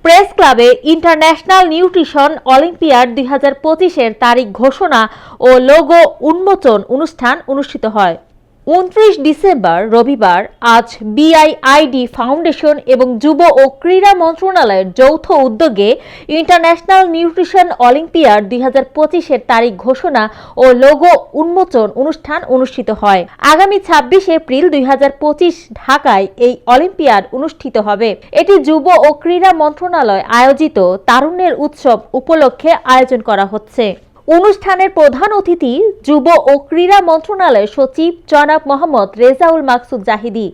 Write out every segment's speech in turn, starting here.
Press ক্লাবে international nutrition olympiad 2025-এর তারিখ ঘোষণা ও লোগো উন্মোচন অনুষ্ঠান অনুষ্ঠিত হয়। 29 ডিসেম্বর রবিবার আজ বিআইআইডি ফাউন্ডেশন এবং যুব ও ক্রীড়া মন্ত্রণালয়ের যৌথ উদ্যোগে ইন্টারন্যাশনাল নিউট্রিশন অলিম্পিয়াড 2025-এর তারিখ ঘোষণা ও লোগো উন্মোচন অনুষ্ঠান অনুষ্ঠিত হয়। আগামী 26 এপ্রিল 2025 ঢাকায় এই অলিম্পিয়াড অনুষ্ঠিত হবে। এটি যুব ও ক্রীড়া মন্ত্রণালয় আয়োজিত তারুণ্যের উৎসব উপলক্ষে আয়োজন করা হচ্ছে। অনুষ্ঠানের প্রধান অতিথি যুব ও ক্রীড়া মন্ত্রণালয়ের সচিব জনাব মোহাম্মদ রেজাউল মাকসুদ জাহিদি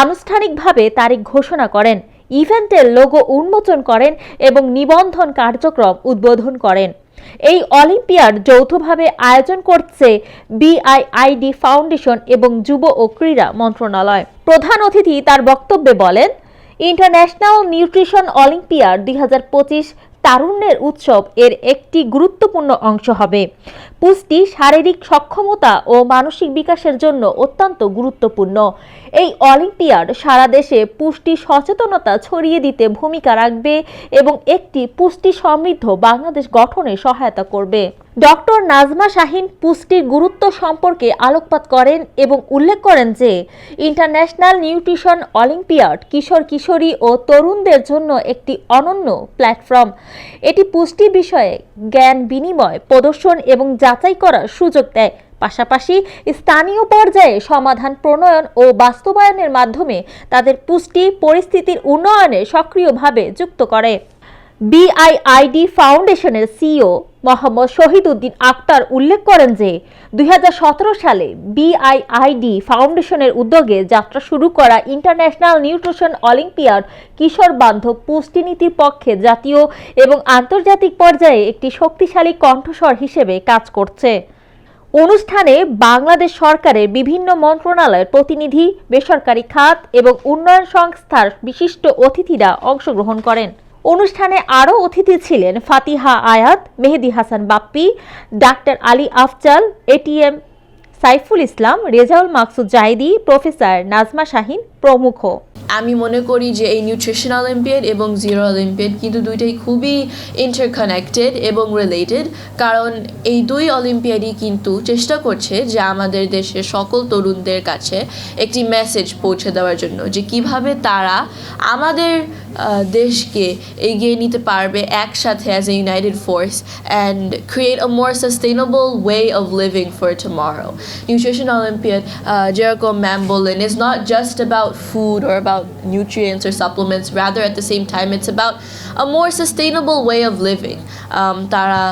আনুষ্ঠানিকভাবে তারিখ ঘোষণা করেন, ইভেন্টের লোগো উন্মোচন করেন এবং নিবন্ধন কার্যক্রম উদ্বোধন করেন। এই অলিম্পিয়াড যৌথভাবে আয়োজন করছে বিআইআইডি ফাউন্ডেশন এবং যুব ও ক্রীড়া মন্ত্রণালয়। প্রধান অতিথি তার বক্তব্যে বলেন, ইন্টারন্যাশনাল নিউট্রিশন অলিম্পিয়াড 2025 তারুণ্যের উৎসব এর একটি গুরুত্বপূর্ণ অংশ হবে। পুষ্টি শারীরিক সক্ষমতা ও মানসিক বিকাশের জন্য অত্যন্ত গুরুত্বপূর্ণ। এই অলিম্পিয়াড সারা দেশে পুষ্টি সচেতনতা ছড়িয়ে দিতে ভূমিকা রাখবে এবং একটি পুষ্টি সমৃদ্ধ বাংলাদেশ গঠনে সহায়তা করবে। ডক্টর নাজমা শাহিন পুষ্টির গুরুত্ব সম্পর্কে আলোকপাত করেন এবং উল্লেখ করেন যে ইন্টারন্যাশনাল নিউট্রিশন অলিম্পিয়াড কিশোর কিশোরী ও তরুণদের জন্য একটি অনন্য প্ল্যাটফর্ম। এটি পুষ্টি বিষয়ে জ্ঞান বিনিময়, প্রদর্শন এবং যাচাই করার সুযোগ দেয়, পাশাপাশি স্থানীয় পর্যায়ে সমাধান প্রণয়ন ও বাস্তবায়নের মাধ্যমে তাদের পুষ্টি পরিস্থিতির উন্নয়নে সক্রিয়ভাবে যুক্ত করে। বিআইআইডি ফাউন্ডেশনের সিইও মোহাম্মদ শহীদউদ্দিন আক্তার উল্লেখ করেন যে 2017 সালে বিআইআইডি ফাউন্ডেশনের উদ্যোগে যাত্রা শুরু করা ইন্টারন্যাশনাল নিউট্রিশন অলিম্পিয়াড কিশোর বান্ধব পুষ্টিনীতির পক্ষে জাতীয় এবং আন্তর্জাতিক পর্যায়ে একটি শক্তিশালী কণ্ঠস্বর হিসেবে কাজ করছে। অনুষ্ঠানে বাংলাদেশ সরকারের বিভিন্ন মন্ত্রণালয়ের প্রতিনিধি, বেসরকারি খাত এবং উন্নয়ন সংস্থার বিশিষ্ট অতিথিরা অংশগ্রহণ করেন। অনুষ্ঠানে আরও অতিথি ছিলেন ফাতিহা আয়াত, Mehedi Hasan Bappi, doctor Ali Afzal, ATM Saiful Islam, Rezaul Maksud Zahidi, professor Nazma Shahin প্রমুখ। আমি মনে করি যে এই নিউট্রিশন অলিম্পিয়াড এবং জিরো অলিম্পিয়াড কিন্তু দুইটাই খুবই ইন্টারকানেক্টেড এবং রিলেটেড, কারণ এই দুই অলিম্পিয়াডই কিন্তু চেষ্টা করছে যে আমাদের দেশের সকল তরুণদের কাছে একটি মেসেজ পৌঁছে দেওয়ার জন্য যে কিভাবে তারা আমাদের দেশকে এগিয়ে নিতে পারবে একসাথে as a United force and create a more sustainable way of living for tomorrow. Nutrition olympiad যেরকম ম্যাম বললেন, is not just about food or about nutrients or supplements, rather at the same time it's about a more sustainable way of living. Tara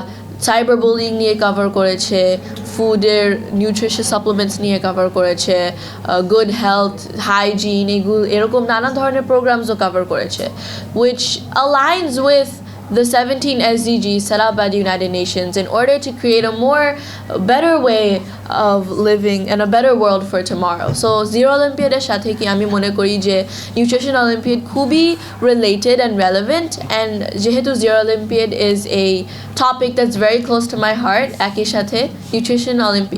cyberbullying নিয়ে cover করেছে, ফুডের nutritious supplements নিয়ে cover করেছে, good health, hygiene, এরকম নানা ধরনের প্রোগ্রামসও cover করেছে, which aligns with the 17 SDGs set up by the United Nations in order to create a better way of living and a better world for tomorrow. So Zero Olympiad এর সাথে কি আমি মনে করি যে নিউট্রিশন অলিম্পিয়াড খুবই related and relevant, and যেহেতু Zero Olympiad is a topic that's very close to my heart, একই সাথে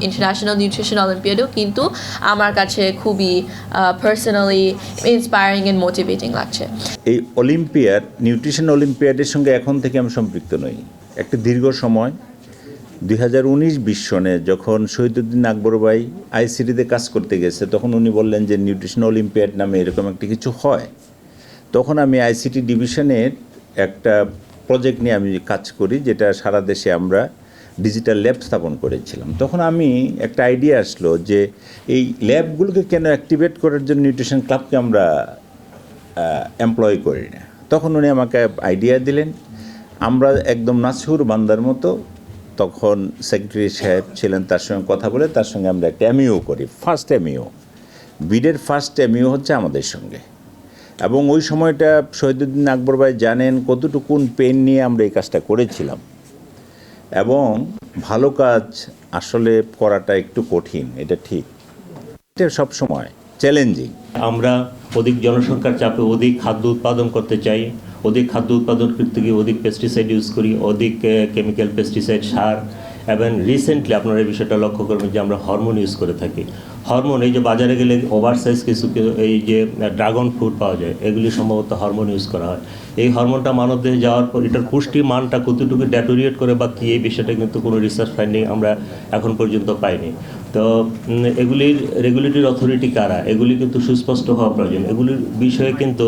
ইন্টারন্যাশনাল নিউট্রিশন অলিম্পিয়াডও কিন্তু আমার কাছে খুবই পার্সোনালি ইন্সপায়ারিং এন্ড মোটিভেটিং লাগছে। এই অলিম্পিয়াড, নিউট্রিশন অলিম্পিয়াডের সঙ্গে এখন থেকে আমি সম্পৃক্ত নই। একটা দীর্ঘ সময় 2019-20 সনে যখন শহীদউদ্দিন আকবর ভাই আইসিটিতে কাজ করতে গেছে, তখন উনি বললেন যে নিউট্রিশন অলিম্পিয়াড নামে এরকম একটা কিছু হয়। তখন আমি আইসিটি ডিভিশনের একটা প্রজেক্ট নিয়ে আমি কাজ করি, যেটা সারা দেশে আমরা ডিজিটাল ল্যাব স্থাপন করেছিলাম। তখন আমি একটা আইডিয়া আসলো যে এই ল্যাবগুলোকে কেন অ্যাক্টিভেট করার জন্য নিউট্রিশন ক্লাবকে আমরা এমপ্লয় করি না। তখন উনি আমাকে আইডিয়া দিলেন, আমরা একদম নাছুর বান্দার মতো, তখন সেক্রেটারি সাহেব ছিলেন, তার সঙ্গে কথা বলে তার সঙ্গে আমরা একটা এমইও করি। ফার্স্ট এমইও, বিডের ফার্স্ট এমইও হচ্ছে আমাদের সঙ্গে। এবং ওই সময়টা শহীদউদ্দিন আকবর ভাই জানেন কতটুকুন পেন নিয়ে আমরা এই কাজটা করেছিলাম, এবং ভালো কাজ আসলে করাটা একটু কঠিন, এটা ঠিক, এটা সবসময় চ্যালেঞ্জিং। আমরা অধিক জনসংখ্যার চাপে অধিক খাদ্য উৎপাদন করতে চাই, অধিক খাদ্য উৎপাদন করতে গিয়ে অধিক পেস্টিসাইড ইউজ করি, অধিক কেমিক্যাল পেস্টিসাইড, সার, এবং রিসেন্টলি আপনারা এই বিষয়টা লক্ষ্য করবেন যে আমরা হরমোন ইউজ করে থাকি। হরমোন, এই যে বাজারে গেলে ওভারসাইজ কিছু এই যে ড্রাগন ফ্রুট পাওয়া যায়, এগুলি সম্ভবত হরমোন ইউজ করা হয়। এই হরমোনটা মানবদেহে যাওয়ার পর এটার পুষ্টি মানটা কতটুকু ডেটোরিয়েট করে বা কী, এই বিষয়টা কিন্তু কোনো রিসার্চ ফাইন্ডিং আমরা এখন পর্যন্ত পাইনি। তো এগুলির রেগুলেটরি অথরিটি কারা, এগুলি কিন্তু সুস্পষ্ট হওয়া প্রয়োজন। এগুলির বিষয়ে কিন্তু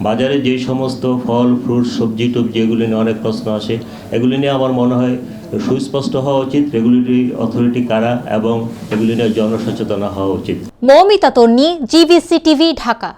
বাজারে যেই সমস্ত ফল, ফ্রুট, সবজি টবজি এগুলি নিয়ে অনেক প্রশ্ন আসে, এগুলি নিয়ে আমার মনে হয় সুস্পষ্ট হওয়া উচিত রেগুলেটরি অথরিটি কারা, এবং এগুলি নিয়ে জনসচেতন হওয়া উচিত। মৌমিতা তন্নি, GVC টিভি, ঢাকা।